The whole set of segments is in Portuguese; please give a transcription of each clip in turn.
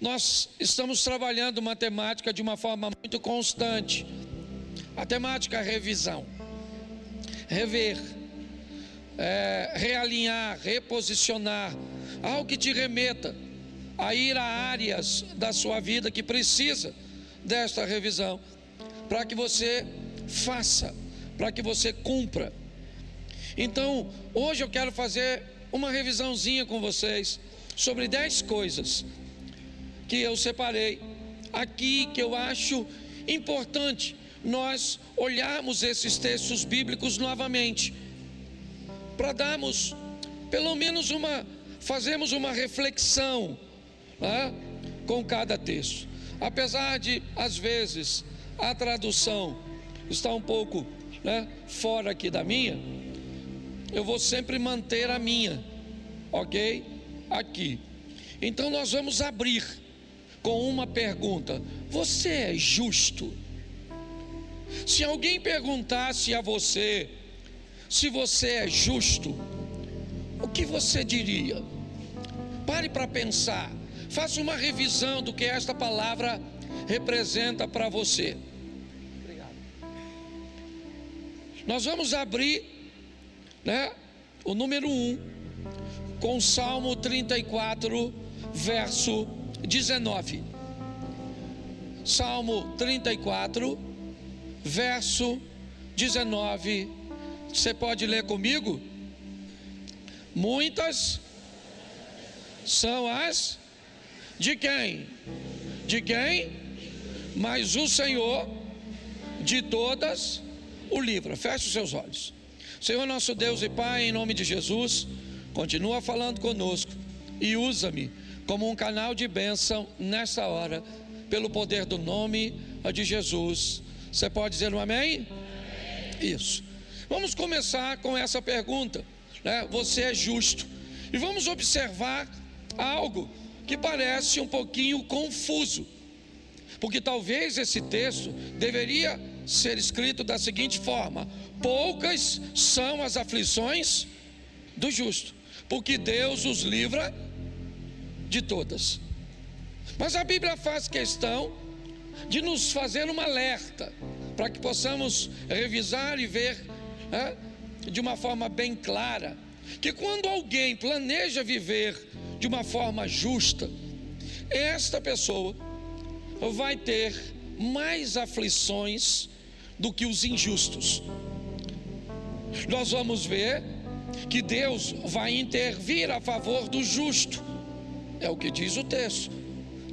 nós estamos trabalhando matemática de uma forma muito constante. A temática revisão, rever, realinhar, reposicionar, algo que te remeta a ir a áreas da sua vida que precisa desta revisão, para que você faça, para que você cumpra. Então, hoje eu quero fazer uma revisãozinha com vocês sobre 10 coisas que eu separei aqui, que eu acho importante nós olharmos esses textos bíblicos novamente, para darmos pelo menos fazermos uma reflexão, né, com cada texto. Apesar de, às vezes, a tradução está um pouco, né, fora aqui da minha, eu vou sempre manter a minha, ok? Aqui. Então nós vamos abrir com uma pergunta: você é justo? Se alguém perguntasse a você se você é justo, o que você diria? Pare para pensar, faça uma revisão do que esta palavra representa para você. Obrigado. Nós vamos abrir, né, o número 1 com Salmo 34, verso 19. Salmo 34, verso 19. Você pode ler comigo? Muitas são as de quem? De quem? Mas o Senhor de todas o livra. Feche os seus olhos. Senhor nosso Deus e Pai, em nome de Jesus, continua falando conosco e usa-me como um canal de bênção nesta hora, pelo poder do nome de Jesus. Você pode dizer um amém? Amém. Isso. Vamos começar com essa pergunta, né? Você é justo? E vamos observar algo que parece um pouquinho confuso, porque talvez esse texto deveria ser escrito da seguinte forma: poucas são as aflições do justo, porque Deus os livra de todas. Mas a Bíblia faz questão de nos fazer um alerta, para que possamos revisar e ver, né, de uma forma bem clara, que quando alguém planeja viver de uma forma justa, esta pessoa vai ter mais aflições do que os injustos. Nós vamos ver que Deus vai intervir a favor do justo, é o que diz o texto.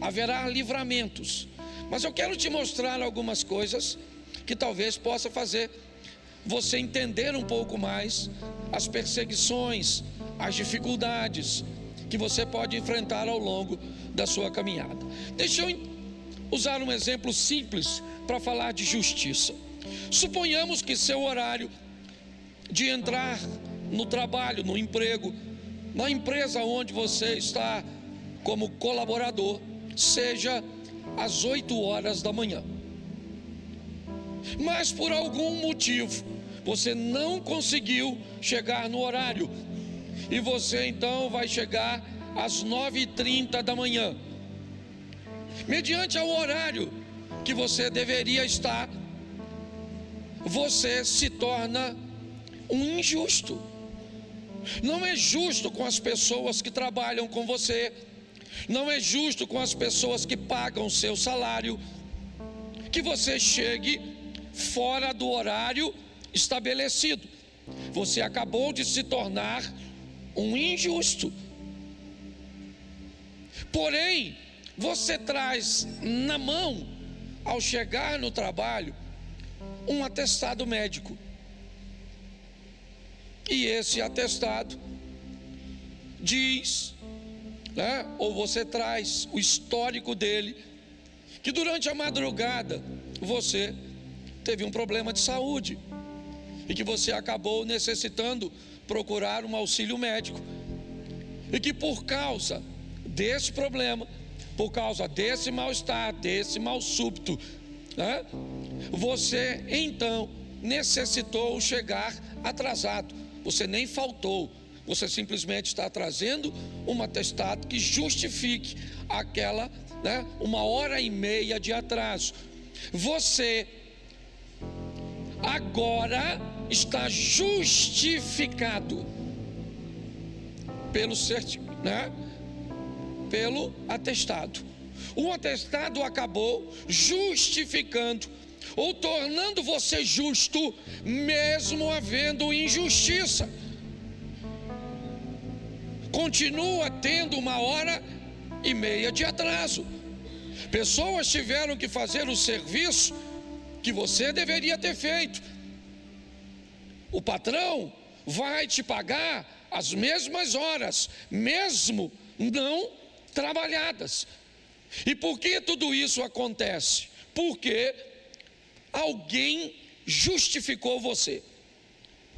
Haverá livramentos, mas eu quero te mostrar algumas coisas que talvez possa fazer você entender um pouco mais as perseguições, as dificuldades que você pode enfrentar ao longo da sua caminhada. Deixa eu usar um exemplo simples para falar de justiça. Suponhamos que seu horário de entrar no trabalho, no emprego, na empresa onde você está como colaborador, seja às 8 horas da manhã. Mas por algum motivo você não conseguiu chegar no horário, e você então vai chegar às 9h30 da manhã. Mediante ao horário que você deveria estar, você se torna um injusto. Não é justo com as pessoas que trabalham com você, não é justo com as pessoas que pagam o seu salário, que você chegue fora do horário estabelecido. Você acabou de se tornar um injusto. Porém, você traz na mão, ao chegar no trabalho, um atestado médico. E esse atestado diz, né, ou você traz o histórico dele, que durante a madrugada você teve um problema de saúde e que você acabou necessitando procurar um auxílio médico, e que por causa desse problema, por causa desse mal-estar, desse mal súbito, né, você então necessitou chegar atrasado. Você nem faltou, você simplesmente está trazendo um atestado que justifique aquela né, 1h30 de atraso. Você agora está justificado pelo atestado. O atestado acabou justificando ou tornando você justo, mesmo havendo injustiça. Continua tendo 1h30 de atraso. Pessoas tiveram que fazer o serviço que você deveria ter feito. O patrão vai te pagar as mesmas horas, mesmo não trabalhadas. E por que tudo isso acontece? Porque alguém justificou você.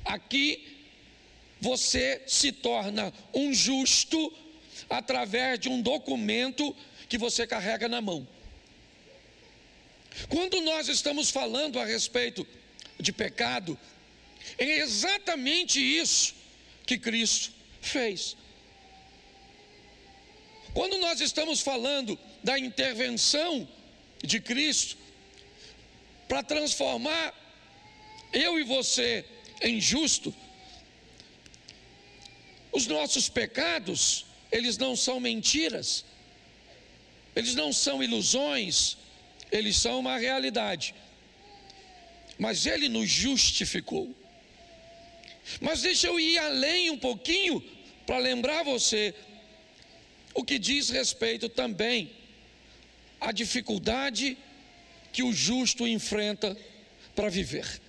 Aqui você se torna um justo através de um documento que você carrega na mão. Quando nós estamos falando a respeito de pecado, é exatamente isso que Cristo fez. Quando nós estamos falando da intervenção de Cristo para transformar eu e você em justo, os nossos pecados, eles não são mentiras, eles não são ilusões, eles são uma realidade. Mas Ele nos justificou. Mas deixa eu ir além um pouquinho para lembrar você o que diz respeito também à dificuldade que o justo enfrenta para viver.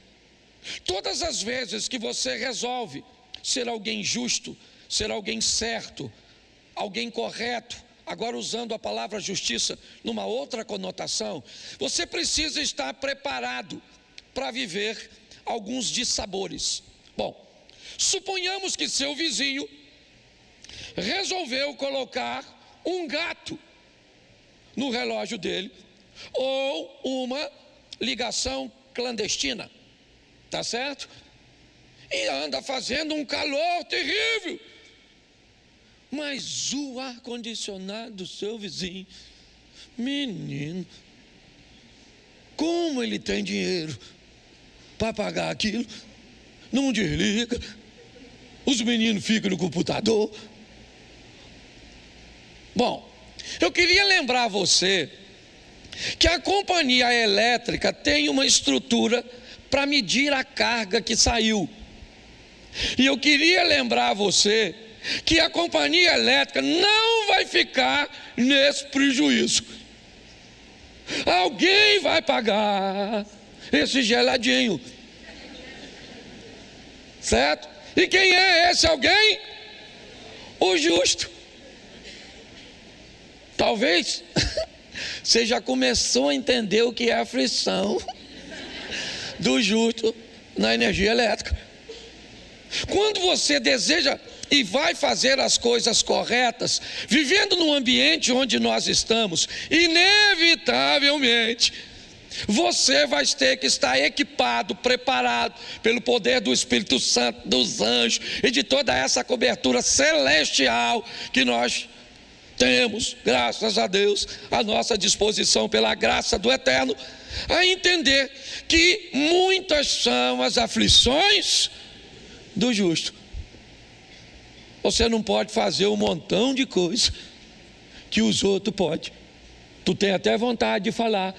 Todas as vezes que você resolve ser alguém justo, ser alguém certo, alguém correto, agora usando a palavra justiça numa outra conotação, você precisa estar preparado para viver alguns dissabores. Bom, suponhamos que seu vizinho resolveu colocar um gato no relógio dele, ou uma ligação clandestina, tá certo? E anda fazendo um calor terrível. Mas o ar-condicionado do seu vizinho, menino, como ele tem dinheiro para pagar aquilo, não desliga, os meninos ficam no computador. Bom, eu queria lembrar você que a companhia elétrica tem uma estrutura para medir a carga que saiu. E eu queria lembrar você que a companhia elétrica não vai ficar nesse prejuízo. Alguém vai pagar esse geladinho, certo? E quem é esse alguém? O justo. Talvez você já começou a entender o que é a aflição do justo na energia elétrica. Quando você deseja e vai fazer as coisas corretas, vivendo no ambiente onde nós estamos, inevitavelmente você vai ter que estar equipado, preparado pelo poder do Espírito Santo, dos anjos e de toda essa cobertura celestial que nós temos, graças a Deus, à nossa disposição pela graça do Eterno, a entender que muitas são as aflições do justo. Você não pode fazer um montão de coisa que os outros podem. Tu tem até vontade de falar.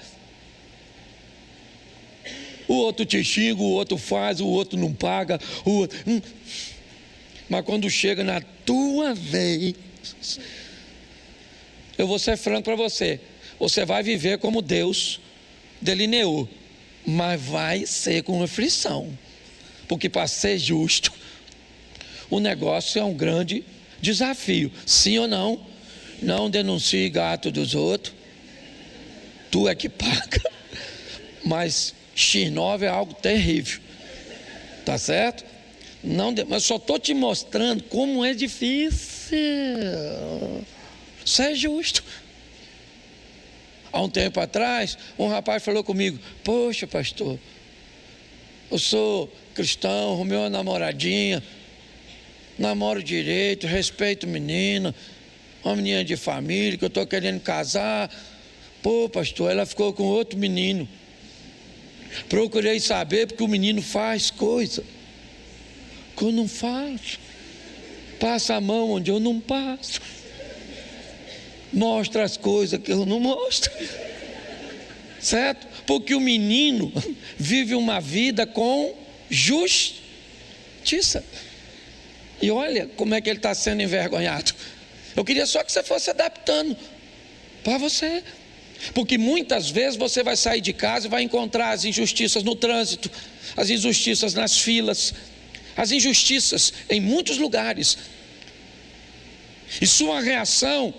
O outro te xinga, o outro faz, o outro não paga, o outro... Mas quando chega na tua vez, eu vou ser franco para você, você vai viver como Deus delineou, mas vai ser com aflição, porque para ser justo, o negócio é um grande desafio. Sim ou não? Não denuncie gato dos outros, tu é que paga, mas X9 é algo terrível, tá certo? Não, mas só estou te mostrando como é difícil ser justo. Há um tempo atrás, um rapaz falou comigo: poxa, pastor, eu sou cristão, arrumei uma namoradinha, namoro direito, respeito menina, uma menina de família, que eu estou querendo casar. Pô, pastor, ela ficou com outro menino. Procurei saber porque o menino faz coisa que eu não faço. Passa a mão onde eu não passo. Mostra as coisas que eu não mostro. Certo? Porque o menino vive uma vida com justiça. E olha como é que ele está sendo envergonhado. Eu queria só que você fosse adaptando para você. Porque muitas vezes você vai sair de casa e vai encontrar as injustiças no trânsito, as injustiças nas filas, as injustiças em muitos lugares. E sua reação,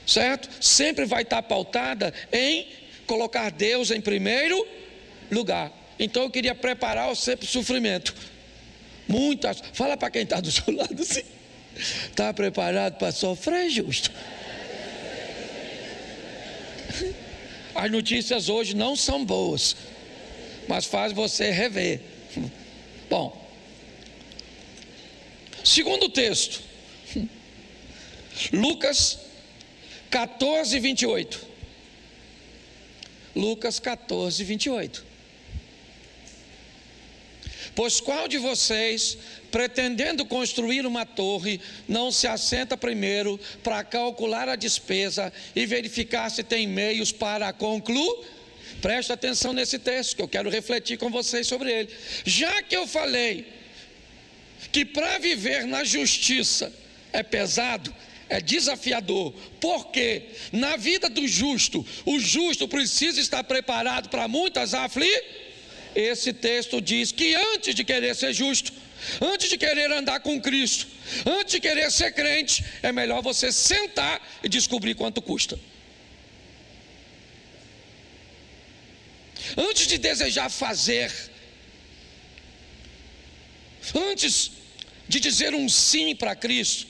certo? Sempre vai estar pautada em colocar Deus em primeiro lugar. Então eu queria preparar você para o sofrimento. Fala para quem está do seu lado assim. Está preparado para sofrer, justo? As notícias hoje não são boas, mas faz você rever. Bom, segundo texto, Lucas 14, 28. Lucas 14, 28. Pois qual de vocês, pretendendo construir uma torre, não se assenta primeiro para calcular a despesa e verificar se tem meios para concluir? Presta atenção nesse texto, que eu quero refletir com vocês sobre ele. Já que eu falei que para viver na justiça é pesado, é desafiador, porque na vida do justo, o justo precisa estar preparado para muitas aflições. Esse texto diz que antes de querer ser justo, antes de querer andar com Cristo, antes de querer ser crente, é melhor você sentar e descobrir quanto custa. Antes de desejar fazer, antes de dizer um sim para Cristo,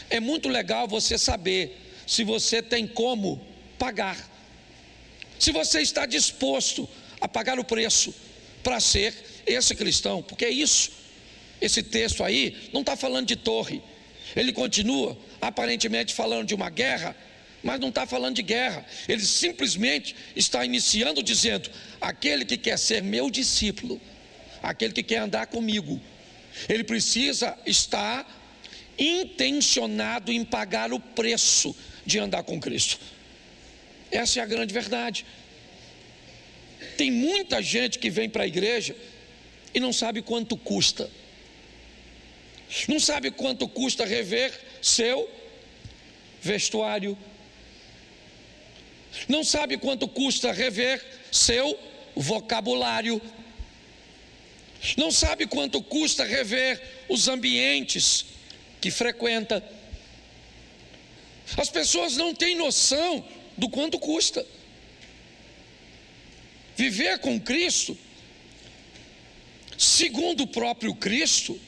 é muito legal você saber se você tem como pagar, se você está disposto a pagar o preço para ser esse cristão, porque é isso. Esse texto aí não está falando de torre, ele continua aparentemente falando de uma guerra, mas não está falando de guerra. Ele simplesmente está iniciando dizendo: aquele que quer ser meu discípulo, aquele que quer andar comigo, ele precisa estar intencionado em pagar o preço de andar com Cristo. Essa é a grande verdade. Tem muita gente que vem para a igreja e não sabe quanto custa. Não sabe quanto custa rever seu vestuário. Não sabe quanto custa rever seu vocabulário. Não sabe quanto custa rever os ambientes que frequenta. As pessoas não têm noção do quanto custa. Viver com Cristo, segundo o próprio Cristo,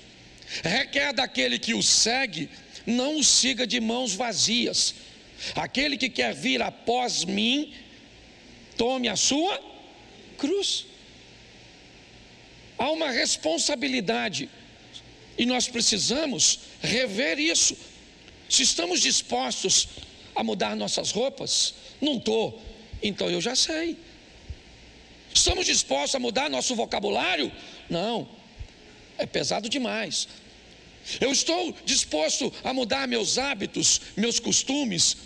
requer daquele que o segue, não o siga de mãos vazias. Aquele que quer vir após mim, tome a sua cruz. Há uma responsabilidade e nós precisamos rever isso. Se estamos dispostos a mudar nossas roupas, não estou, então eu já sei. Estamos dispostos a mudar nosso vocabulário? Não, é pesado demais. Eu estou disposto a mudar meus hábitos, meus costumes,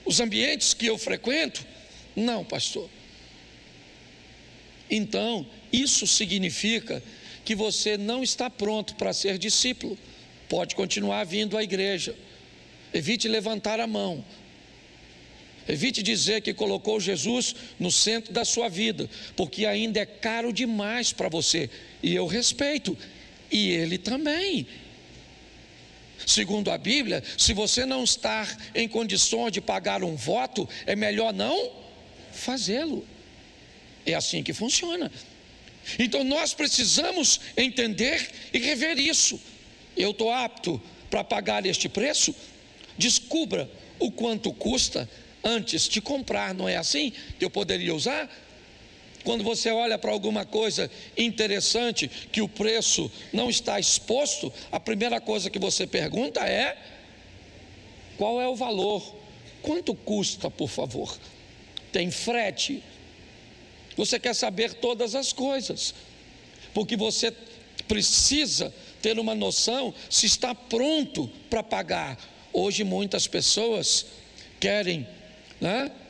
os ambientes que eu frequento? Não, pastor. Então, isso significa que você não está pronto para ser discípulo. Pode continuar vindo à igreja. Evite levantar a mão. Evite dizer que colocou Jesus no centro da sua vida, porque ainda é caro demais para você. E eu respeito, e ele também. Segundo a Bíblia, se você não está em condições de pagar um voto, é melhor não fazê-lo. É assim que funciona. Então nós precisamos entender e rever isso. Eu estou apto para pagar este preço? Descubra o quanto custa antes de comprar, não é assim que eu poderia usar? Quando você olha para alguma coisa interessante que o preço não está exposto, a primeira coisa que você pergunta é: Qual é o valor? Quanto custa, por favor? Tem frete? Você quer saber todas as coisas, porque você precisa ter uma noção se está pronto para pagar. Hoje muitas pessoas querem,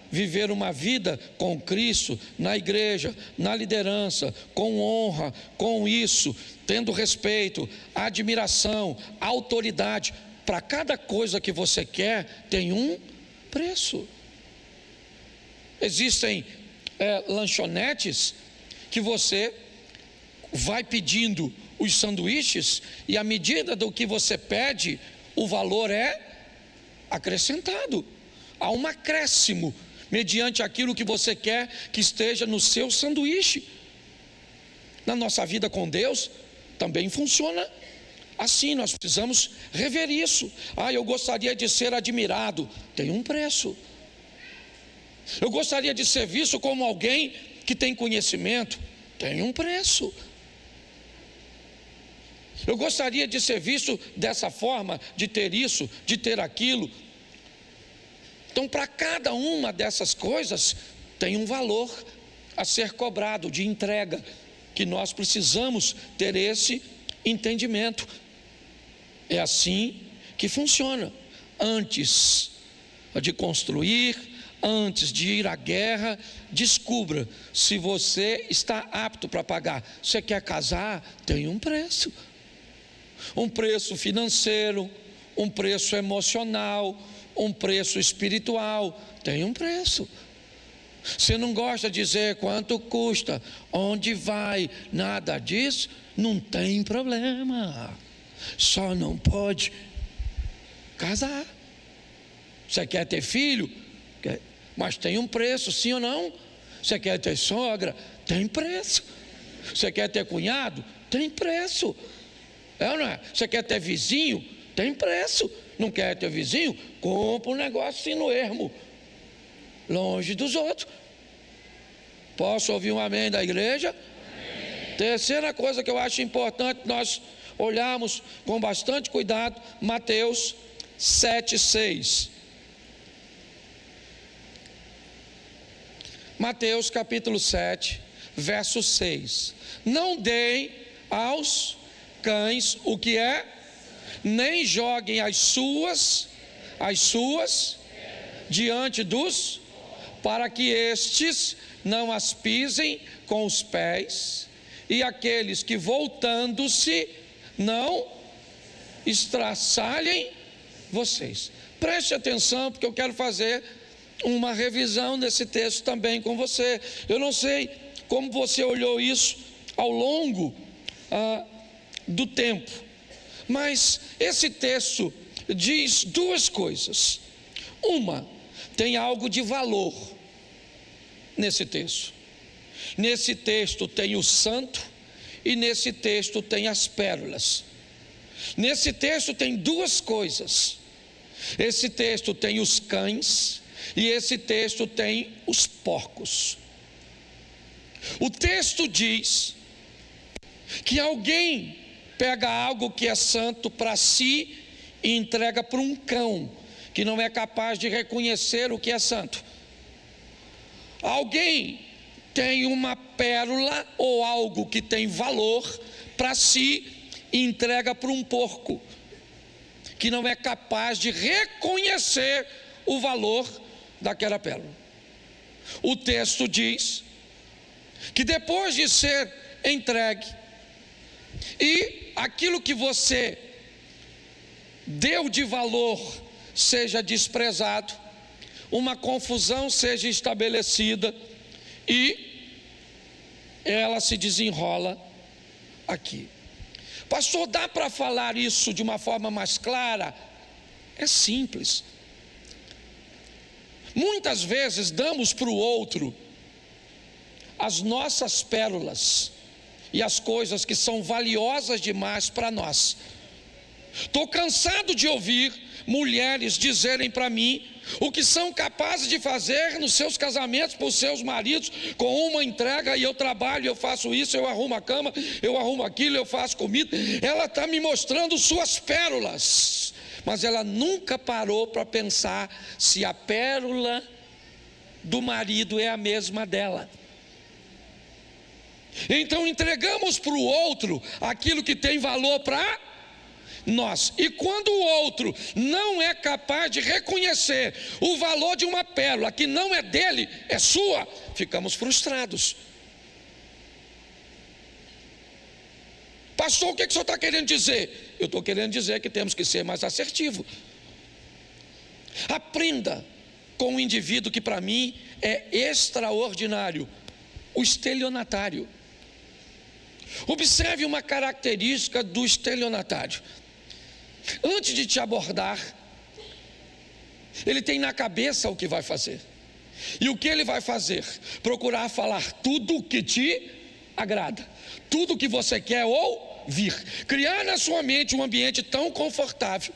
viver uma vida com Cristo, na igreja, na liderança, com honra, com isso, tendo respeito, admiração, autoridade. Para cada coisa que você quer, tem um preço. Existem lanchonetes que você vai pedindo os sanduíches, e à medida do que você pede, o valor é acrescentado. Há um acréscimo mediante aquilo que você quer que esteja no seu sanduíche. Na nossa vida com Deus também funciona assim. Nós precisamos rever isso. Eu gostaria de ser admirado. Tem um preço. Eu gostaria de ser visto como alguém que tem conhecimento. Tem um preço. Eu gostaria de ser visto dessa forma, de ter isso, de ter aquilo. Então, para cada uma dessas coisas, tem um valor a ser cobrado de entrega, que nós precisamos ter esse entendimento. É assim que funciona. Antes de construir, antes de ir à guerra, descubra se você está apto para pagar. Você quer casar? Tem um preço. Um preço financeiro, um preço emocional, um preço espiritual. Tem um preço. Você não gosta de dizer quanto custa, onde vai, nada disso, não tem problema. Só não pode casar. Você quer ter filho? Mas tem um preço, sim ou não? Você quer ter sogra? Tem preço. Você quer ter cunhado? Tem preço. É ou não é? Você quer ter vizinho? Tem preço. Não quer ter vizinho? Compra um negócio assim no ermo, longe dos outros. Posso ouvir um amém da igreja? Amém. Terceira coisa que eu acho importante nós olharmos com bastante cuidado, Mateus 7:6. Mateus capítulo 7, verso 6. Não deem aos cães o que é, nem joguem as suas diante dos, para que estes não as pisem com os pés, e aqueles que voltando-se não estraçalhem vocês. Preste atenção, porque eu quero fazer uma revisão desse texto também com você. Eu não sei como você olhou isso ao longo do tempo, mas esse texto diz duas coisas. Uma, tem algo de valor nesse texto. Nesse texto tem o santo e nesse texto tem as pérolas. Nesse texto tem duas coisas. Esse texto tem os cães e esse texto tem os porcos. O texto diz que alguém pega algo que é santo para si e entrega para um cão que não é capaz de reconhecer o que é santo. Alguém tem uma pérola ou algo que tem valor para si e entrega para um porco que não é capaz de reconhecer o valor daquela pérola. O texto diz que depois de ser entregue e aquilo que você deu de valor seja desprezado, uma confusão seja estabelecida e ela se desenrola aqui. Pastor, dá para falar isso de uma forma mais clara? É simples. Muitas vezes damos para o outro as nossas pérolas e as coisas que são valiosas demais para nós. Estou cansado de ouvir mulheres dizerem para mim o que são capazes de fazer nos seus casamentos por seus maridos, com uma entrega, e eu trabalho, eu faço isso, eu arrumo a cama, eu arrumo aquilo, eu faço comida. Ela está me mostrando suas pérolas, mas ela nunca parou para pensar se a pérola do marido é a mesma dela. Então entregamos para o outro aquilo que tem valor para nós. E quando o outro não é capaz de reconhecer o valor de uma pérola que não é dele, é sua, ficamos frustrados. Pastor, o que o senhor está querendo dizer? Eu estou querendo dizer que temos que ser mais assertivos. Aprenda com um indivíduo que para mim é extraordinário, o estelionatário. Observe uma característica do estelionatário. Antes de te abordar, ele tem na cabeça o que vai fazer. E o que ele vai fazer? Procurar falar tudo o que te agrada, tudo o que você quer ouvir, criar na sua mente um ambiente tão confortável,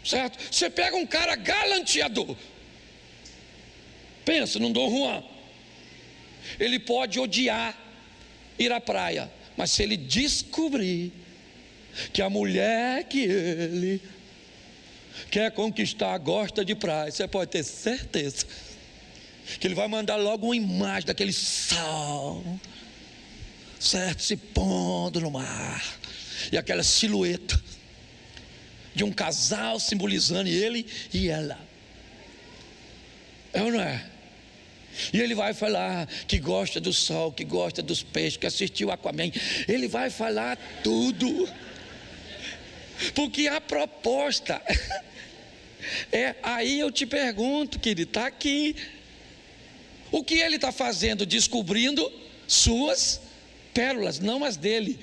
certo? Você pega um cara galanteador, pensa num Dom Juan, ele pode odiar ir à praia, mas se ele descobrir que a mulher que ele quer conquistar gosta de praia, você pode ter certeza que ele vai mandar logo uma imagem daquele sol, certo, se pondo no mar, e aquela silhueta de um casal simbolizando ele e ela. É ou não é? E ele vai falar que gosta do sol, que gosta dos peixes, que assistiu Aquaman. Ele vai falar tudo, porque a proposta é, aí eu te pergunto, querido, está aqui. O que ele está fazendo? Descobrindo suas pérolas, não as dele.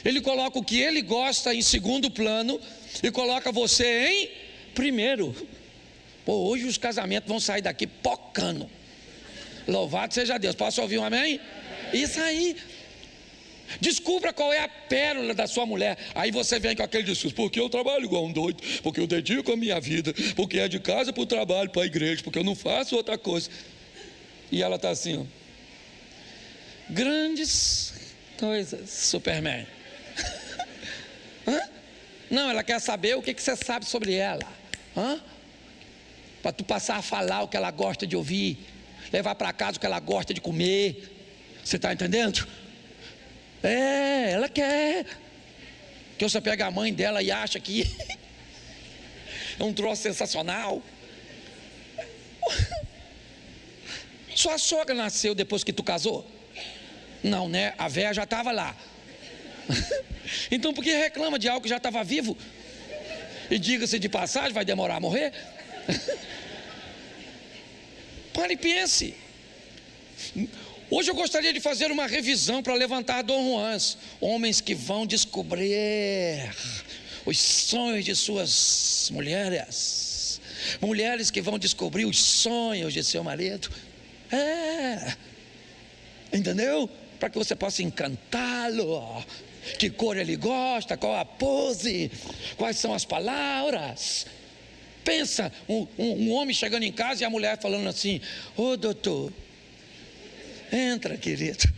Ele coloca o que ele gosta em segundo plano e coloca você em primeiro. Pô, hoje os casamentos vão sair daqui pocando. Louvado seja Deus. Posso ouvir um amém? Isso aí. Descubra qual é a pérola da sua mulher. Aí você vem com aquele discurso: porque eu trabalho igual um doido, porque eu dedico a minha vida, porque é de casa para o trabalho, para a igreja, porque eu não faço outra coisa. E ela está assim, ó. Grandes coisas, Superman. Hã? Não, ela quer saber o que você sabe sobre ela. Para tu passar a falar o que ela gosta de ouvir, levar para casa o que ela gosta de comer. Você está entendendo? É, ela quer que você pegue a mãe dela e acha que é um troço sensacional. Sua sogra nasceu depois que tu casou? Não, né? A véia já estava lá. Então por que reclama de algo que já estava vivo? E diga-se de passagem, vai demorar a morrer? Pare e pense. Hoje eu gostaria de fazer uma revisão para levantar Dom Juans, homens que vão descobrir os sonhos de suas mulheres, mulheres que vão descobrir os sonhos de seu marido. Entendeu? Para que você possa encantá-lo. Que cor ele gosta, qual a pose, quais são as palavras. Pensa, um homem chegando em casa e a mulher falando assim: ô doutor, entra, querido.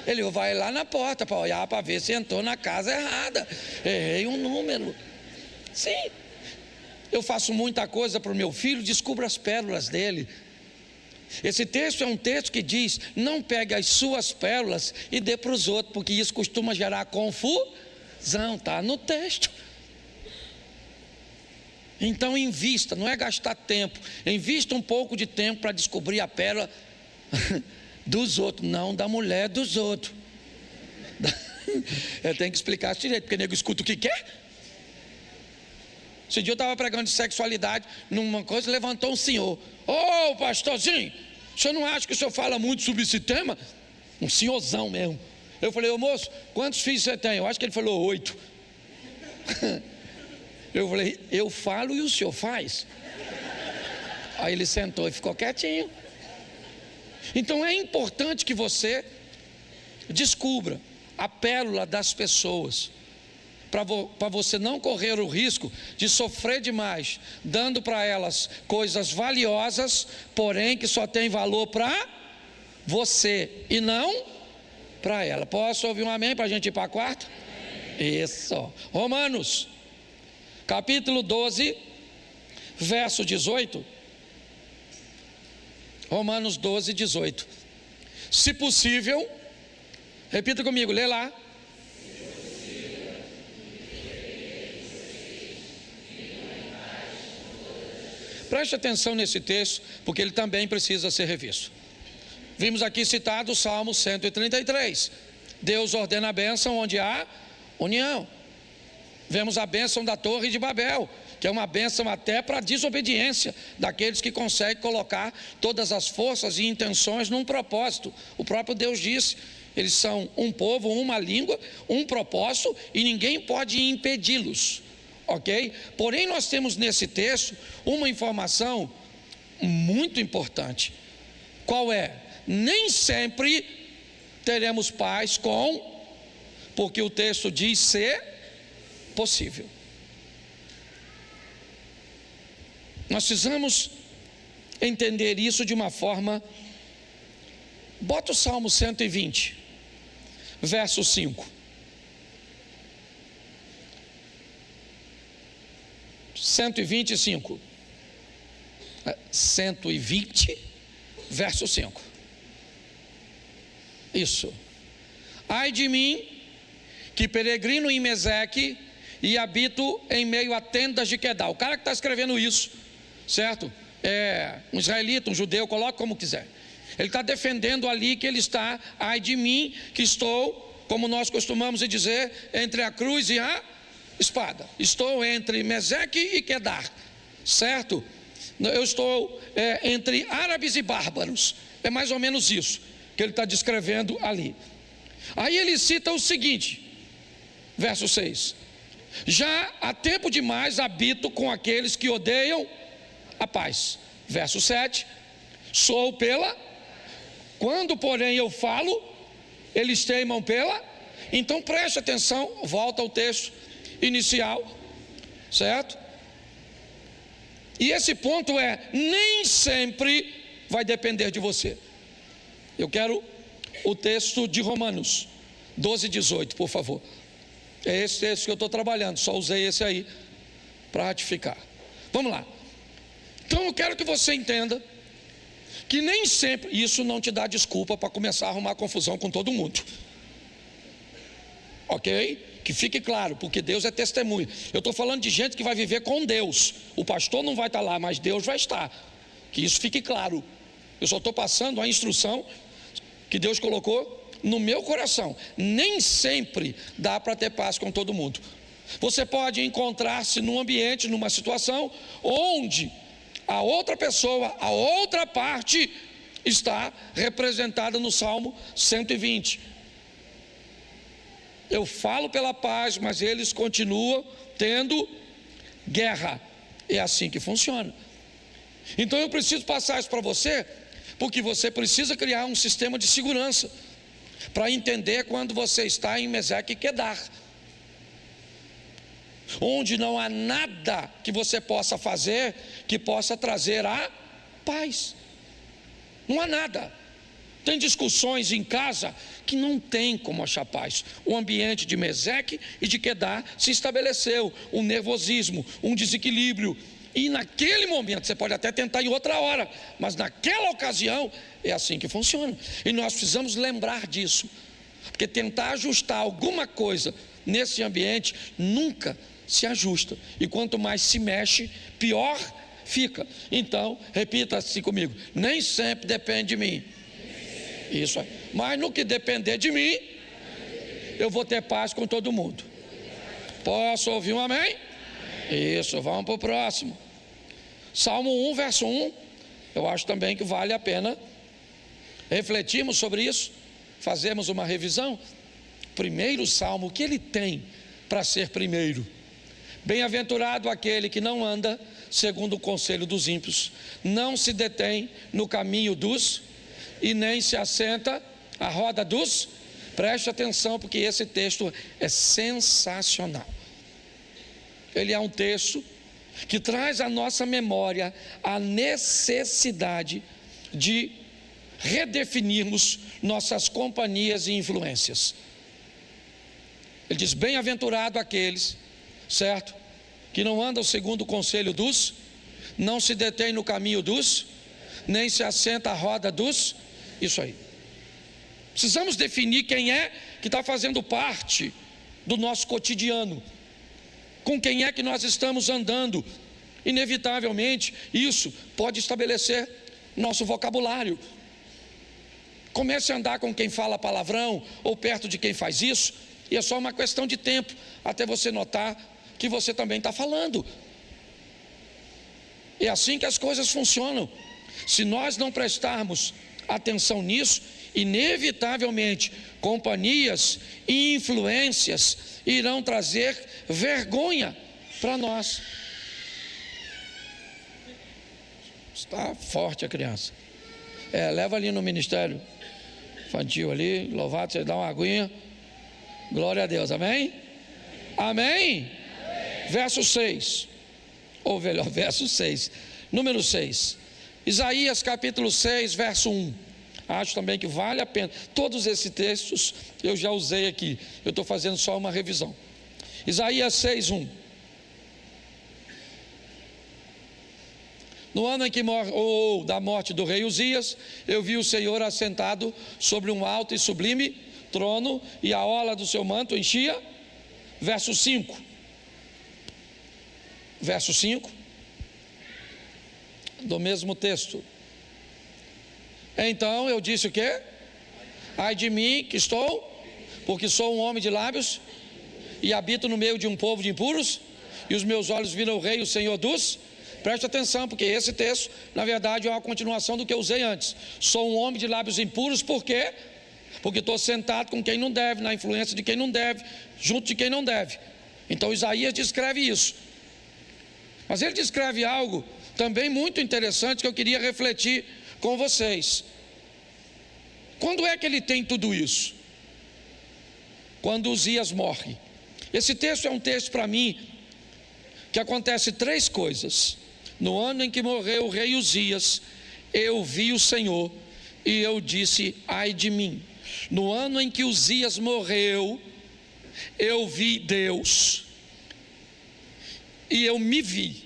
Ele vai lá na porta para olhar, para ver se entrou na casa errada. Errei um número. Sim, eu faço muita coisa para o meu filho, descubro as pérolas dele. Esse texto é um texto que diz: não pegue as suas pérolas e dê para os outros, porque isso costuma gerar confusão. Está no texto. Então invista, não é gastar tempo, invista um pouco de tempo para descobrir a pérola dos outros, não da mulher dos outros. Eu tenho que explicar isso direito, porque o nego escuta o que quer. Esse dia eu estava pregando de sexualidade numa coisa, levantou um senhor: ô pastorzinho, o senhor não acha que o senhor fala muito sobre esse tema? Um senhorzão mesmo. Eu falei: ô moço, quantos filhos você tem? Eu acho que ele falou 8. Eu falei: eu falo e o senhor faz? Aí ele sentou e ficou quietinho. Então é importante que você descubra a pérola das pessoas, para você não correr o risco de sofrer demais, dando para elas coisas valiosas, porém que só tem valor para você e não para ela. Posso ouvir um amém para a gente ir para a quarta? Isso. Romanos, capítulo 12, verso 18. Romanos 12, 18. Se possível, repita comigo, lê lá. Preste atenção nesse texto, porque ele também precisa ser revisto. Vimos aqui citado o Salmo 133. Deus ordena a bênção onde há união. Vemos a bênção da Torre de Babel, que é uma bênção até para a desobediência daqueles que conseguem colocar todas as forças e intenções num propósito. O próprio Deus disse, eles são um povo, uma língua, um propósito, e ninguém pode impedi-los. Ok? Porém, nós temos nesse texto uma informação muito importante. Qual é? Nem sempre teremos paz porque o texto diz ser possível. Nós precisamos entender isso de uma forma. Bota o Salmo 120, verso 5. 125, verso 5. Isso. Ai de mim, que peregrino em Meseque e habito em meio a tendas de Quedar. O cara que está escrevendo isso, certo? É um israelita, um judeu, coloque como quiser. Ele está defendendo ali que ele está, ai de mim, que estou, como nós costumamos dizer, entre a cruz e a espada. Estou entre Meseque e Quedar, certo? Eu estou entre árabes e bárbaros. É mais ou menos isso que ele está descrevendo ali. Aí ele cita o seguinte, verso 6. Já há tempo demais habito com aqueles que odeiam a paz. Verso 7. Sou quando porém eu falo, eles teimam Então preste atenção, volta ao texto inicial, certo? E esse ponto nem sempre vai depender de você. Eu quero o texto de Romanos 12, 18, por favor. É esse texto que eu estou trabalhando, só usei esse aí para ratificar. Vamos lá. Então eu quero que você entenda que nem sempre, isso não te dá desculpa para começar a arrumar confusão com todo mundo. Ok? Que fique claro, porque Deus é testemunha. Eu estou falando de gente que vai viver com Deus. O pastor não vai estar lá, mas Deus vai estar. Que isso fique claro. Eu só estou passando a instrução que Deus colocou no meu coração. Nem sempre dá para ter paz com todo mundo. Você pode encontrar-se num ambiente, numa situação onde a outra pessoa, a outra parte está representada no Salmo 120. Eu falo pela paz, mas eles continuam tendo guerra. É assim que funciona. Então eu preciso passar isso para você, porque você precisa criar um sistema de segurança para entender quando você está em Meseque e Quedar, onde não há nada que você possa fazer que possa trazer a paz. Não há nada. Tem discussões em casa que não tem como achar paz. O ambiente de Meseque e de Quedar se estabeleceu um nervosismo, um desequilíbrio. E naquele momento, você pode até tentar em outra hora, mas naquela ocasião é assim que funciona. E nós precisamos lembrar disso, porque tentar ajustar alguma coisa nesse ambiente nunca se ajusta. E quanto mais se mexe, pior fica. Então, repita assim comigo: nem sempre depende de mim. Isso aí. Mas no que depender de mim, eu vou ter paz com todo mundo. Posso ouvir um amém? Isso, vamos para o próximo. Salmo 1, verso 1. Eu acho também que vale a pena refletirmos sobre isso, fazermos uma revisão. Primeiro salmo, o que ele tem para ser primeiro? Bem-aventurado aquele que não anda segundo o conselho dos ímpios, não se detém no caminho dos, e nem se assenta à roda dos. Preste atenção, porque esse texto é sensacional. Ele é um texto que traz à nossa memória a necessidade de redefinirmos nossas companhias e influências. Ele diz: bem-aventurado aqueles, certo? Que não andam segundo o conselho dos, não se detém no caminho dos, nem se assenta à roda dos. Isso aí. Precisamos definir quem é que está fazendo parte do nosso cotidiano, com quem é que nós estamos andando. Inevitavelmente, isso pode estabelecer nosso vocabulário. Comece a andar com quem fala palavrão, ou perto de quem faz isso, e é só uma questão de tempo, até você notar que você também está falando. É assim que as coisas funcionam. Se nós não prestarmos atenção nisso, inevitavelmente, companhias e influências irão trazer vergonha para nós. Está forte a criança. Leva ali no ministério infantil ali, louvado, você dá uma aguinha. Glória a Deus, amém? Amém? Verso 6, ou melhor, verso 6, número 6. Isaías capítulo 6, verso 1. Acho também que vale a pena. Todos esses textos eu já usei aqui. Eu estou fazendo só uma revisão. Isaías 6, 1. No ano em que da morte do rei Uzias, eu vi o Senhor assentado sobre um alto e sublime trono, e a orla do seu manto enchia. Verso 5. Verso 5 do mesmo texto. Então eu disse o quê? Ai de mim que estou, porque sou um homem de lábios e habito no meio de um povo de impuros, e os meus olhos viram o rei, o Senhor dos. Preste atenção, porque esse texto, na verdade, é uma continuação do que eu usei antes. Sou um homem de lábios impuros, por quê? Porque estou sentado com quem não deve, na influência de quem não deve, junto de quem não deve. Então Isaías descreve isso. Mas ele descreve algo também muito interessante que eu queria refletir com vocês. Quando é que ele tem tudo isso? Quando Uzias morre. Esse texto é um texto para mim que acontece 3 coisas. No ano em que morreu o rei Uzias, eu vi o Senhor e eu disse: ai de mim. No ano em que Uzias morreu, eu vi Deus e eu me vi.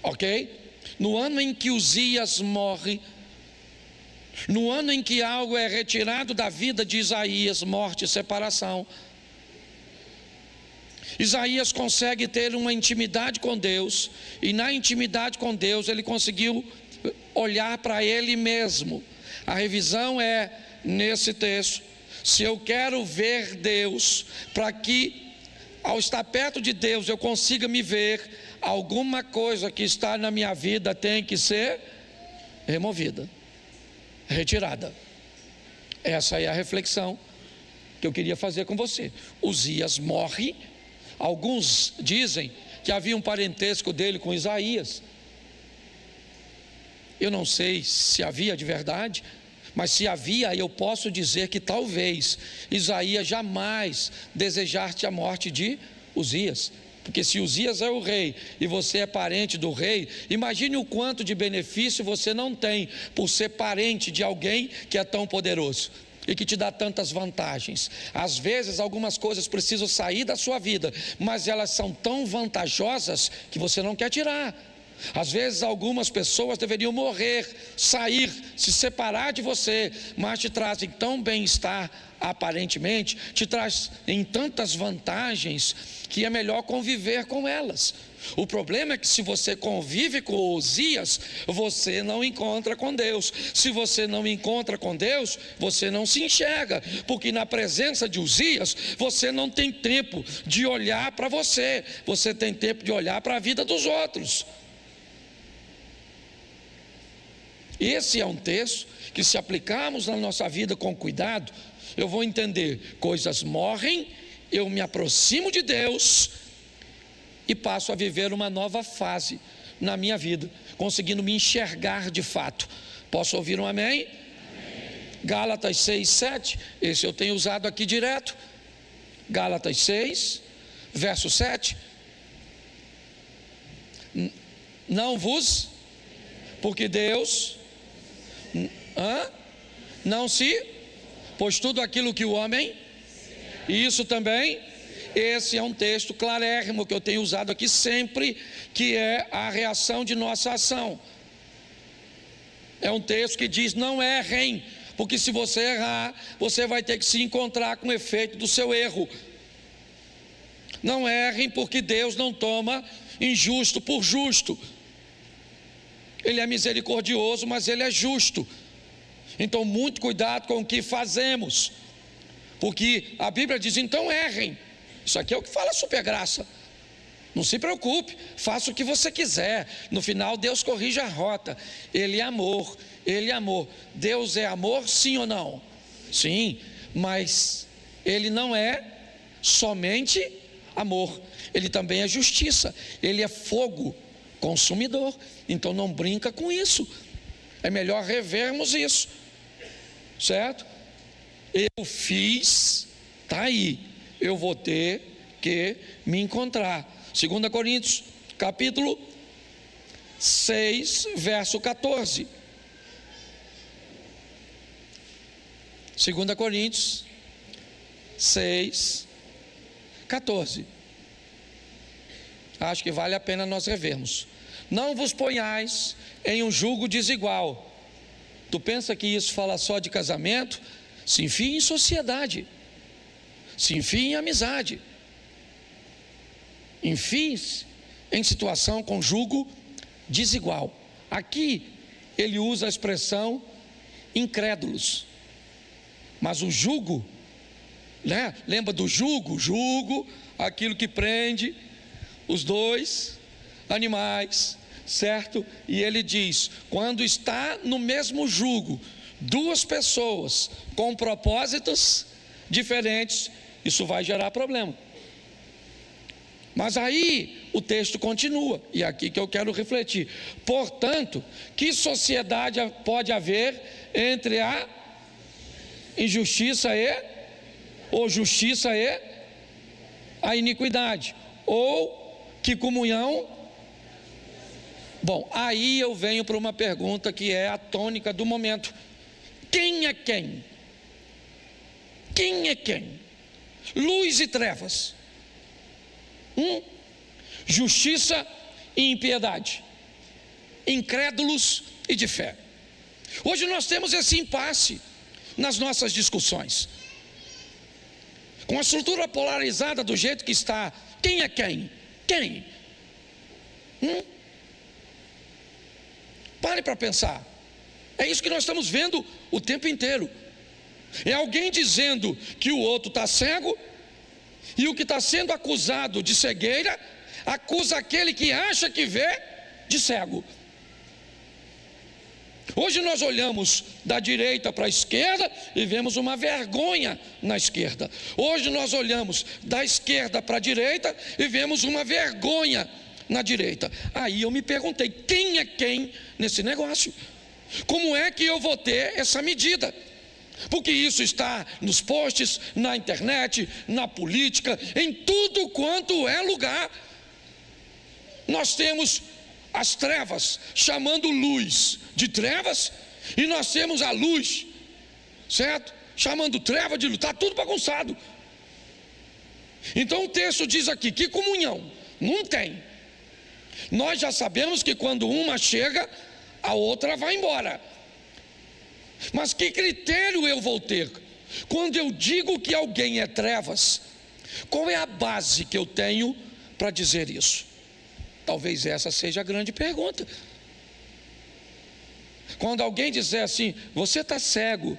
Ok? No ano em que Uzias morre, no ano em que algo é retirado da vida de Isaías, morte e separação, Isaías consegue ter uma intimidade com Deus, e na intimidade com Deus ele conseguiu olhar para ele mesmo. A revisão é nesse texto: se eu quero ver Deus, para que ao estar perto de Deus eu consiga me ver, alguma coisa que está na minha vida tem que ser removida, retirada. Essa é a reflexão que eu queria fazer com você. Uzias morre. Alguns dizem que havia um parentesco dele com Isaías. Eu não sei se havia de verdade, mas se havia, eu posso dizer que talvez Isaías jamais desejasse a morte de Uzias. Porque se Uzias é o rei e você é parente do rei, imagine o quanto de benefício você não tem por ser parente de alguém que é tão poderoso e que te dá tantas vantagens. Às vezes algumas coisas precisam sair da sua vida, mas elas são tão vantajosas que você não quer tirar. Às vezes algumas pessoas deveriam morrer, sair, se separar de você, mas te trazem tão bem-estar, aparentemente, te trazem tantas vantagens que é melhor conviver com elas. O problema é que se você convive com Uzias, você não encontra com Deus. Se você não encontra com Deus, você não se enxerga, porque na presença de Uzias, você não tem tempo de olhar para você, você tem tempo de olhar para a vida dos outros. Esse é um texto que, se aplicarmos na nossa vida com cuidado, eu vou entender: coisas morrem, eu me aproximo de Deus e passo a viver uma nova fase na minha vida, conseguindo me enxergar de fato. Posso ouvir um amém? Amém. Gálatas 6, 7, esse eu tenho usado aqui direto. Gálatas 6, verso 7. Não vos, porque Deus não se, pois tudo aquilo que o homem E isso também, esse é um texto clarérrimo que eu tenho usado aqui sempre, que é a reação de nossa ação. É um texto que diz: não errem, porque se você errar, você vai ter que se encontrar com o efeito do seu erro. Não errem, porque Deus não toma injusto por justo. Ele é misericordioso, mas Ele é justo. Então, muito cuidado com o que fazemos, porque a Bíblia diz: então errem. Isso aqui é o que fala a supergraça. Não se preocupe, faça o que você quiser. No final, Deus corrige a rota. Ele é amor, Ele é amor. Deus é amor, sim ou não? Sim, mas Ele não é somente amor. Ele também é justiça. Ele é fogo consumidor. Então não brinca com isso. É melhor revermos isso, certo? Eu fiz, está aí. Eu vou ter que me encontrar. 2 Coríntios, capítulo 6, verso 14. 2 Coríntios 6, 14. Acho que vale a pena nós revermos. Não vos ponhais em um jugo desigual. Tu pensa que isso fala só de casamento? Se enfie em sociedade. Se enfie em amizade. Enfie-se em situação com jugo desigual. Aqui ele usa a expressão incrédulos. Mas o jugo, né? Lembra do jugo? Jugo, aquilo que prende os dois animais, certo? E ele diz: quando está no mesmo jugo duas pessoas com propósitos diferentes, isso vai gerar problema. Mas aí o texto continua, e é aqui que eu quero refletir. Portanto, que sociedade pode haver entre a injustiça ou justiça e a iniquidade? Ou que comunhão? Bom, aí eu venho para uma pergunta que é a tônica do momento: quem é quem? Quem é quem? Luz e trevas. Justiça e impiedade. Incrédulos e de fé. Hoje nós temos esse impasse nas nossas discussões. Com a estrutura polarizada do jeito que está, quem é quem? Quem? Pare para pensar. É isso que nós estamos vendo o tempo inteiro. É alguém dizendo que o outro está cego, e o que está sendo acusado de cegueira acusa aquele que acha que vê de cego. Hoje nós olhamos da direita para a esquerda e vemos uma vergonha na esquerda. Hoje nós olhamos da esquerda para a direita e vemos uma vergonha na direita. Aí eu me perguntei: quem é quem nesse negócio? Como é que eu vou ter essa medida? Porque isso está nos posts, na internet, na política, em tudo quanto é lugar. Nós temos as trevas chamando luz de trevas, e nós temos a luz, certo? Chamando treva de luz. Está tudo bagunçado. Então o texto diz aqui: que comunhão? Não tem. Nós já sabemos que quando uma chega, a outra vai embora. Mas que critério eu vou ter? Quando eu digo que alguém é trevas, qual é a base que eu tenho para dizer isso? Talvez essa seja a grande pergunta. Quando alguém disser assim: você está cego,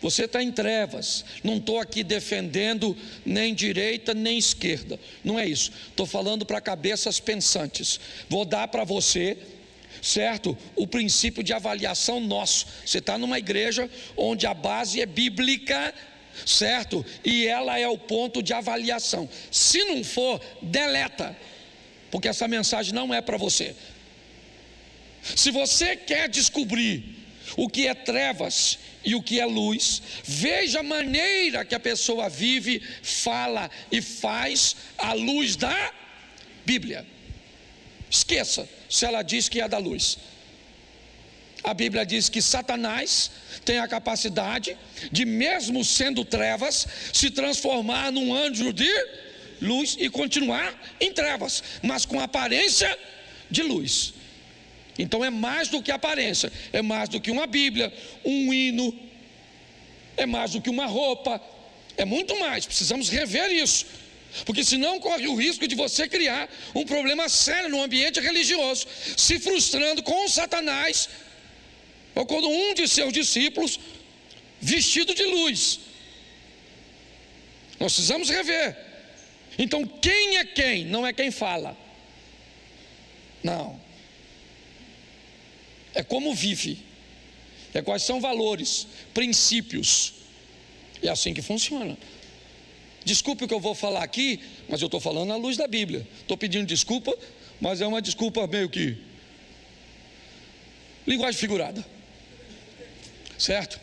você está em trevas, não estou aqui defendendo nem direita nem esquerda, não é isso, estou falando para cabeças pensantes. Vou dar para você, certo, o princípio de avaliação nosso. Você está numa igreja onde a base é bíblica, certo? E ela é o ponto de avaliação. Se não for, deleta, porque essa mensagem não é para você. Se você quer descobrir o que é trevas e o que é luz, veja a maneira que a pessoa vive, fala e faz à luz da Bíblia. Esqueça se ela diz que é da luz. A Bíblia diz que Satanás tem a capacidade de, mesmo sendo trevas, se transformar num anjo de luz e continuar em trevas, mas com aparência de luz. Então é mais do que aparência, é mais do que uma Bíblia, um hino, é mais do que uma roupa, é muito mais. Precisamos rever isso, porque senão corre o risco de você criar um problema sério no ambiente religioso, se frustrando com Satanás, ou quando um de seus discípulos vestido de luz. Nós precisamos rever. Então quem é quem? Não é quem fala, não, é como vive, é quais são valores, princípios. É assim que funciona. Desculpe o que eu vou falar aqui, mas eu estou falando à luz da Bíblia. Estou pedindo desculpa, mas é uma desculpa meio que linguagem figurada, certo?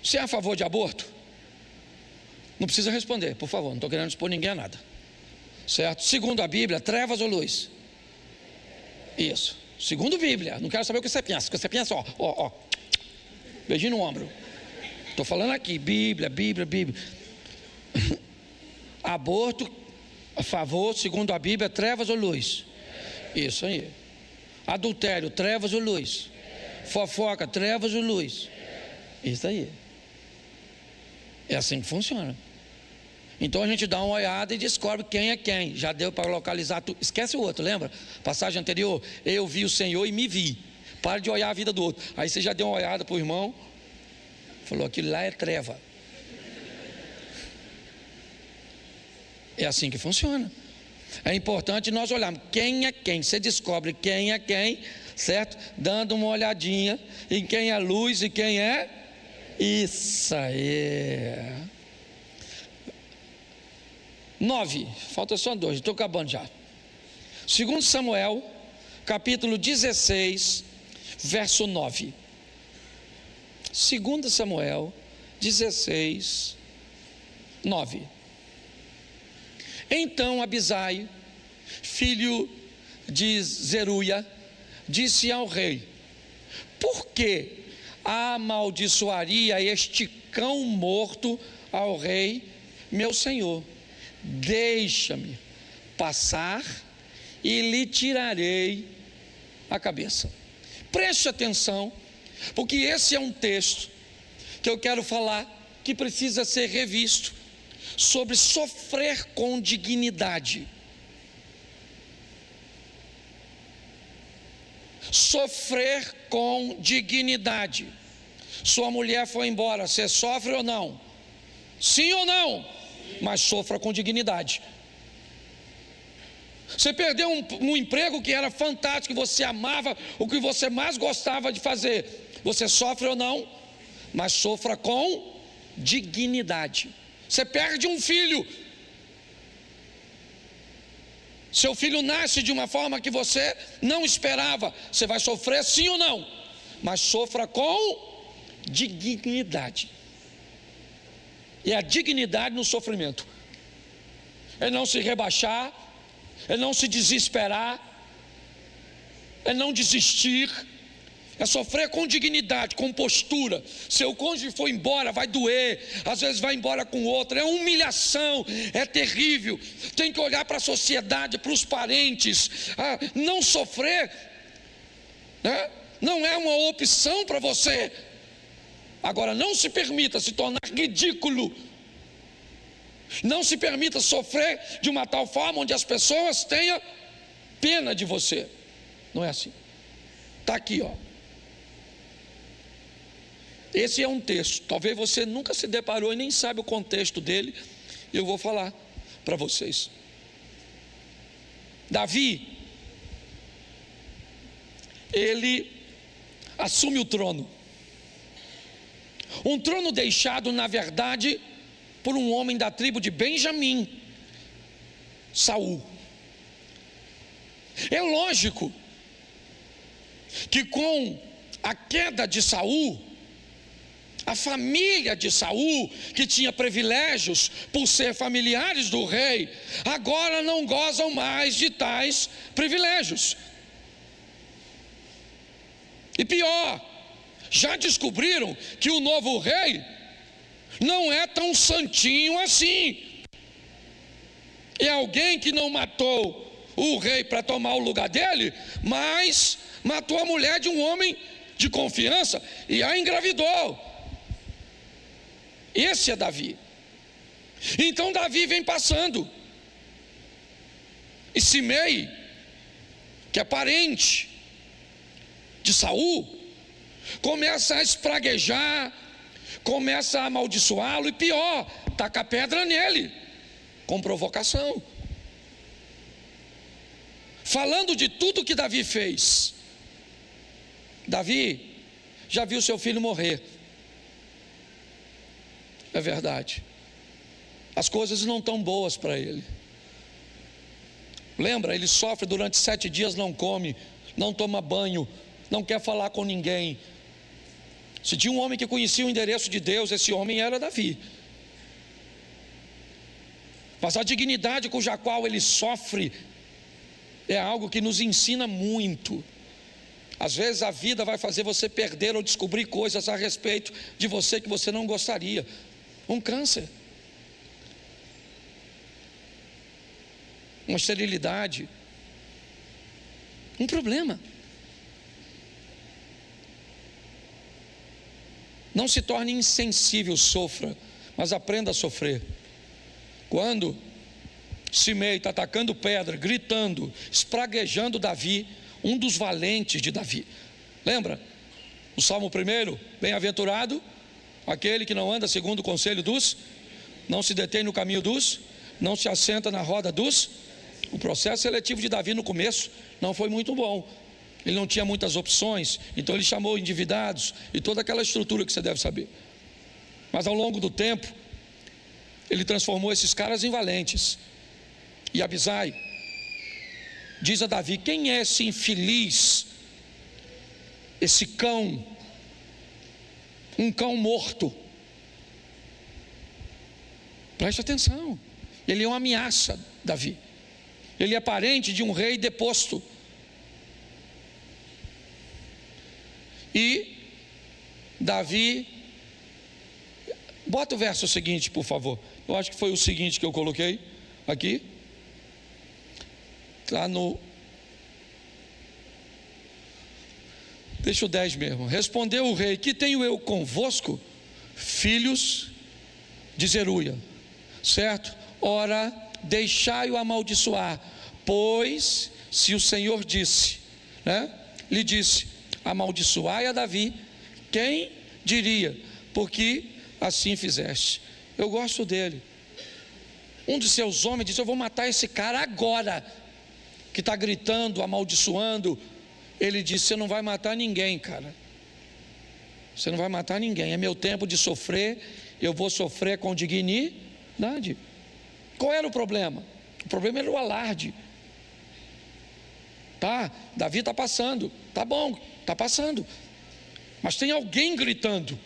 Você é a favor de aborto? Não precisa responder, por favor, não estou querendo expor ninguém a nada, certo? Segundo a Bíblia, trevas ou luz? Isso, segundo a Bíblia. Não quero saber o que você pensa, ó, beijinho no ombro. Estou falando aqui, Bíblia. Aborto, a favor, segundo a Bíblia, trevas ou luz? Isso aí. Adultério, trevas ou luz? Fofoca, trevas ou luz? Isso aí. É assim que funciona. Então a gente dá uma olhada e descobre quem é quem. Já deu para localizar tudo. Esquece o outro, lembra? Passagem anterior, eu vi o Senhor e me vi. Para de olhar a vida do outro. Aí você já deu uma olhada para o irmão, falou, aquilo lá é treva. É assim que funciona. É importante nós olharmos quem é quem. Você descobre quem é quem, certo? Dando uma olhadinha em quem é luz e quem é. Isso aí. 9, falta só 2, estou acabando já. 2 Samuel, capítulo 16, verso 9. 2 Samuel 16, 9. Então Abisai, filho de Zeruia, disse ao rei: por que amaldiçoaria este cão morto ao rei, meu senhor? Deixa-me passar e lhe tirarei a cabeça. Preste atenção, porque esse é um texto que eu quero falar, que precisa ser revisto, sobre sofrer com dignidade. Sofrer com dignidade. Sua mulher foi embora, você sofre ou não? Sim ou não? Mas sofra com dignidade. Você perdeu um emprego que era fantástico, que você amava, o que você mais gostava de fazer, você sofre ou não? Mas sofra com dignidade. Você perde um filho, seu filho nasce de uma forma que você não esperava, você vai sofrer sim ou não? Mas sofra com dignidade. E a dignidade no sofrimento é não se rebaixar, é não se desesperar, é não desistir, é sofrer com dignidade, com postura. Seu cônjuge foi embora, vai doer, às vezes vai embora com outro, é humilhação, é terrível. Tem que olhar para a sociedade, para os parentes. Não sofrer, né? Não é uma opção para você. Agora, não se permita se tornar ridículo. Não se permita sofrer de uma tal forma onde as pessoas tenham pena de você. Não é assim. Está aqui, ó. Esse é um texto. Talvez você nunca se deparou e nem sabe o contexto dele. Eu vou falar para vocês. Davi, ele assume o trono. Um trono deixado, na verdade, por um homem da tribo de Benjamim, Saul. É lógico que com a queda de Saul, a família de Saul, que tinha privilégios por ser familiares do rei, agora não gozam mais de tais privilégios. E pior, já descobriram que o novo rei não é tão santinho assim. É alguém que não matou o rei para tomar o lugar dele, mas matou a mulher de um homem de confiança e a engravidou. Esse é Davi. Então Davi vem passando, e Simei, que é parente de Saul, começa a espraguejar, começa a amaldiçoá-lo, e pior, taca pedra nele, com provocação, falando de tudo que Davi fez. Davi já viu seu filho morrer, é verdade, as coisas não estão boas para ele. Lembra, ele sofre durante 7 dias, não come, não toma banho, não quer falar com ninguém. Se tinha um homem que conhecia o endereço de Deus, esse homem era Davi. Mas a dignidade com a qual ele sofre é algo que nos ensina muito. Às vezes a vida vai fazer você perder ou descobrir coisas a respeito de você que você não gostaria. Um câncer, uma esterilidade, um problema. Não se torne insensível, sofra, mas aprenda a sofrer. Quando Simei está atacando pedra, gritando, espraguejando Davi, um dos valentes de Davi. Lembra? O Salmo 1, bem-aventurado aquele que não anda segundo o conselho dos, não se detém no caminho dos, não se assenta na roda dos. O processo seletivo de Davi no começo não foi muito bom. Ele não tinha muitas opções, então ele chamou endividados e toda aquela estrutura que você deve saber. Mas ao longo do tempo, ele transformou esses caras em valentes. E Abisai diz a Davi: quem é esse infeliz, esse cão, um cão morto? Preste atenção, ele é uma ameaça, Davi. Ele é parente de um rei deposto. E Davi, bota o verso seguinte, por favor. Eu acho que foi o seguinte que eu coloquei aqui. Está no... Deixa o 10 mesmo. Respondeu o rei: que tenho eu convosco, filhos de Zeruia? Certo? Ora, deixai-o amaldiçoar, pois se o Senhor disse, né? Lhe disse: amaldiçoai a Davi, quem diria? Porque assim fizeste. Eu gosto dele. Um de seus homens disse: eu vou matar esse cara agora, que está gritando, amaldiçoando. Ele disse: você não vai matar ninguém, cara. Você não vai matar ninguém. É meu tempo de sofrer. Eu vou sofrer com dignidade. Qual era o problema? O problema era o alarde. Tá, Davi está passando. Tá bom, está passando. Mas tem alguém gritando,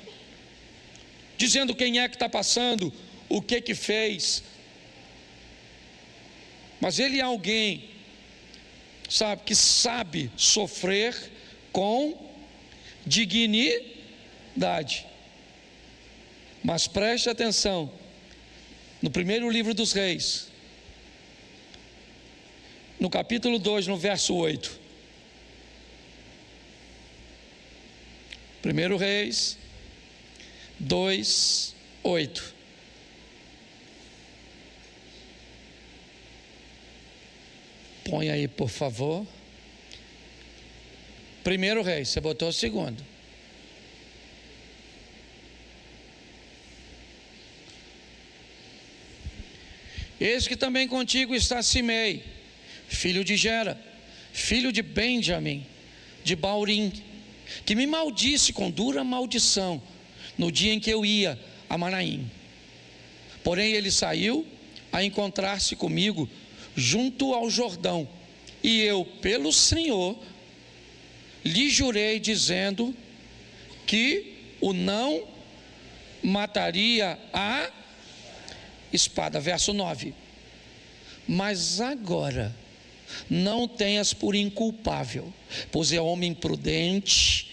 dizendo quem é que está passando, o que fez. Mas ele é alguém, sabe, que sabe sofrer com dignidade. Mas preste atenção, no primeiro livro dos Reis, no capítulo 2, no verso 8. 1 Reis 2, 8. Põe aí, por favor. 1 Reis, você botou o segundo. Eis que também contigo está Simei, filho de Gera, filho de Benjamim, de Baurim, que me maldisse com dura maldição no dia em que eu ia a Manaim. Porém ele saiu a encontrar-se comigo junto ao Jordão, e eu, pelo Senhor, lhe jurei, dizendo que o não mataria a espada. Verso 9. Mas agora não tenhas por inculpável, pois é homem prudente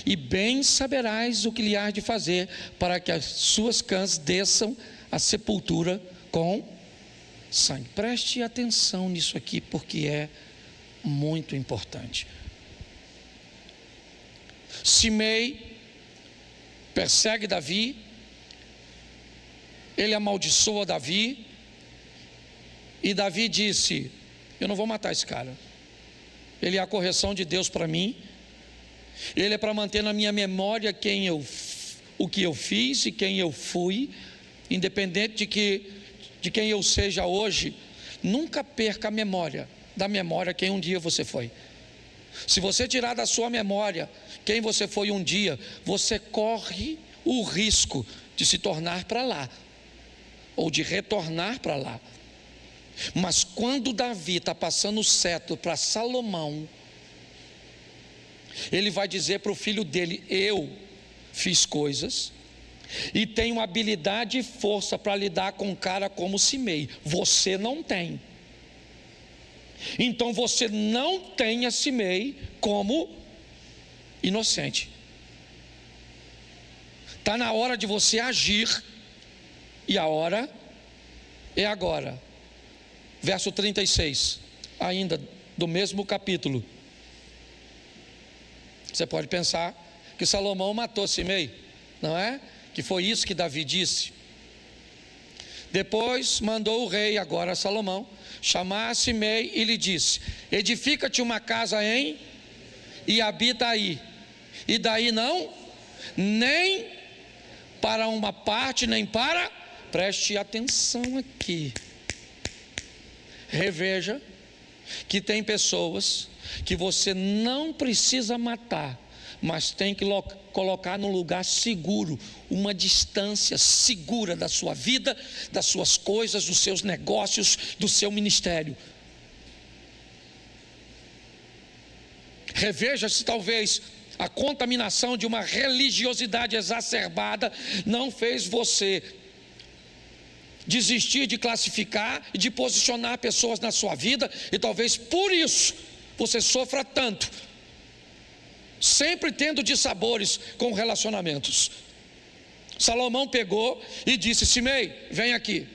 e bem saberás o que lhe hás de fazer, para que as suas cãs desçam à sepultura com sangue. Preste atenção nisso aqui, porque é muito importante. Simei persegue Davi, ele amaldiçoa Davi, e Davi disse: eu não vou matar esse cara, ele é a correção de Deus para mim, ele é para manter na minha memória o que eu fiz e quem eu fui, independente de quem eu seja hoje. Nunca perca a memória, da memória quem um dia você foi. Se você tirar da sua memória quem você foi um dia, você corre o risco de se tornar para lá, ou de retornar para lá. Mas quando Davi está passando o cetro para Salomão, ele vai dizer para o filho dele: eu fiz coisas e tenho habilidade e força para lidar com um cara como Simei, você não tem. Então você não tenha Simei como inocente. Está na hora de você agir, e a hora é agora. Verso 36, ainda do mesmo capítulo. Você pode pensar que Salomão matou Simei, não é? Que foi isso que Davi disse. Depois mandou o rei, agora Salomão, chamar Simei e lhe disse: edifica-te uma casa e habita aí, e daí não, nem para uma parte, nem para, preste atenção aqui, reveja que tem pessoas que você não precisa matar, mas tem que colocar num lugar seguro, uma distância segura da sua vida, das suas coisas, dos seus negócios, do seu ministério. Reveja se talvez a contaminação de uma religiosidade exacerbada não fez você desistir de classificar e de posicionar pessoas na sua vida, e talvez por isso você sofra tanto, sempre tendo dissabores com relacionamentos. Salomão pegou e disse: Simei, vem aqui,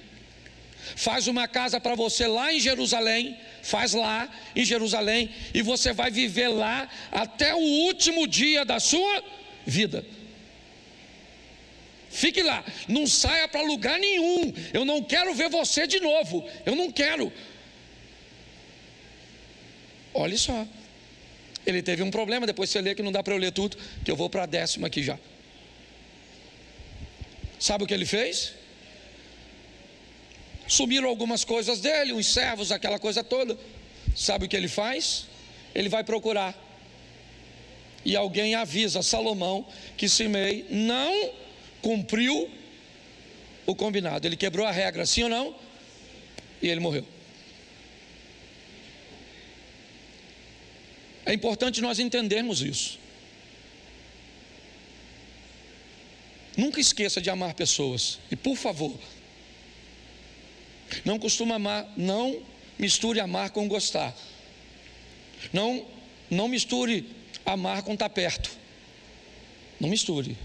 faz uma casa para você lá em Jerusalém, faz lá em Jerusalém, e você vai viver lá até o último dia da sua vida. Fique lá, não saia para lugar nenhum, eu não quero ver você de novo, eu não quero. Olha só, ele teve um problema, depois você lê que não dá para eu ler tudo, que eu vou para a 10ª aqui já. Sabe o que ele fez? Sumiram algumas coisas dele, uns servos, aquela coisa toda. Sabe o que ele faz? Ele vai procurar, e alguém avisa Salomão que Simei não cumpriu o combinado, ele quebrou a regra, sim ou não? E ele morreu. É importante nós entendermos isso. Nunca esqueça de amar pessoas, e por favor, não misture amar com gostar. Não misture amar com estar perto. Não misture.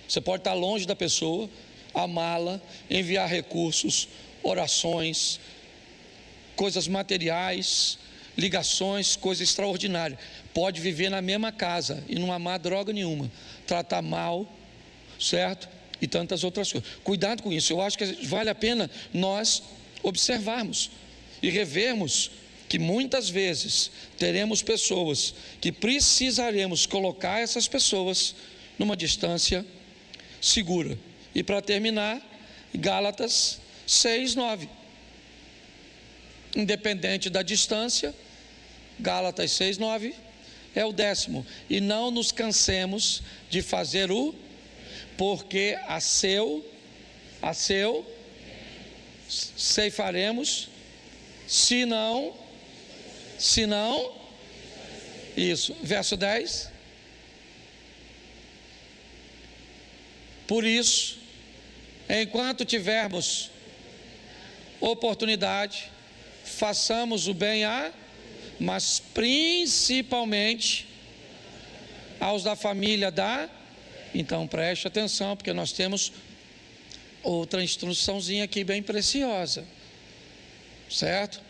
Você pode estar longe da pessoa, amá-la, enviar recursos, orações, coisas materiais, ligações, coisa extraordinária. Pode viver na mesma casa e não amar droga nenhuma, tratar mal, certo? E tantas outras coisas. Cuidado com isso. Eu acho que vale a pena nós observarmos e revermos que muitas vezes teremos pessoas que precisaremos colocar essas pessoas numa distância segura. E para terminar, Gálatas 6:9. Independente da distância, Gálatas 6:9 é o 10º. E não nos cansemos de fazer porque a seu ceifaremos, se não, isso, verso 10. Por isso, enquanto tivermos oportunidade, façamos o bem mas principalmente aos da família da... Então preste atenção, porque nós temos outra instruçãozinha aqui bem preciosa, certo?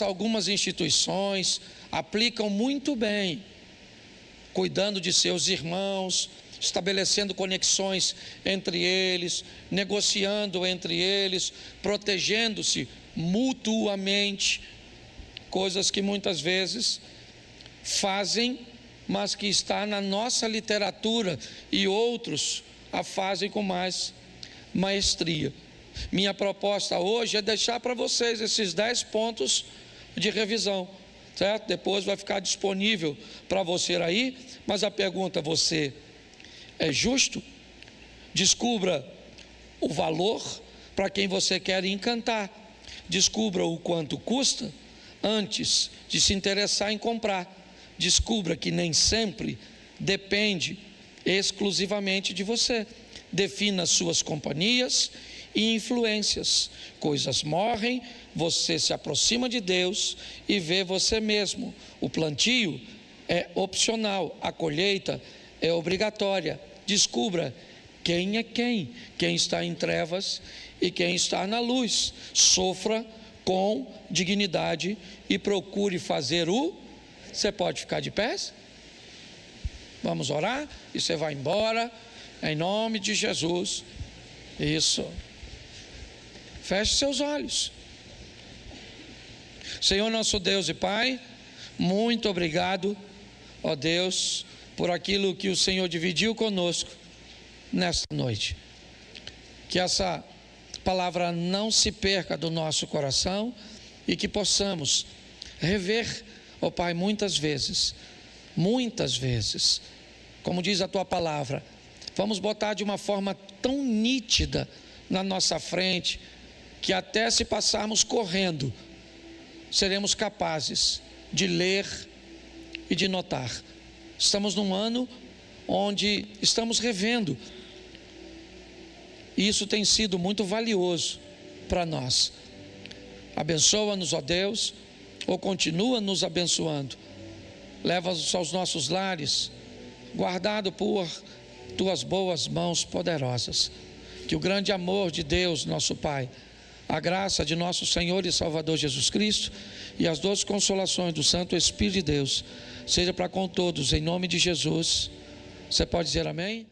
Algumas instituições aplicam muito bem, cuidando de seus irmãos, estabelecendo conexões entre eles, negociando entre eles, protegendo-se mutuamente, coisas que muitas vezes fazem, mas que está na nossa literatura e outros a fazem com mais maestria. Minha proposta hoje é deixar para vocês esses 10 pontos de revisão, certo? Depois vai ficar disponível para você aí, mas a pergunta: você é justo? Descubra o valor para quem você quer encantar. Descubra o quanto custa antes de se interessar em comprar. Descubra que nem sempre depende exclusivamente de você. Defina suas companhias e influências. Coisas morrem, você se aproxima de Deus e vê você mesmo. O plantio é opcional, a colheita é obrigatória. Descubra quem é quem está em trevas e quem está na luz. Sofra com dignidade e procure fazer o... Você pode ficar de pé? Vamos orar e você vai embora, em nome de Jesus. Isso. Feche seus olhos. Senhor nosso Deus e Pai, muito obrigado, ó Deus, por aquilo que o Senhor dividiu conosco nesta noite. Que essa palavra não se perca do nosso coração e que possamos rever, ó Pai, muitas vezes, como diz a Tua palavra, vamos botar de uma forma tão nítida na nossa frente, que até se passarmos correndo, seremos capazes de ler e de notar. Estamos num ano onde estamos revendo, e isso tem sido muito valioso para nós. Abençoa-nos, ó Deus, ou continua nos abençoando. Leva-nos aos nossos lares, guardado por Tuas boas mãos poderosas. Que o grande amor de Deus, nosso Pai, a graça de nosso Senhor e Salvador Jesus Cristo e as doces consolações do Santo Espírito de Deus seja para com todos, em nome de Jesus. Você pode dizer amém?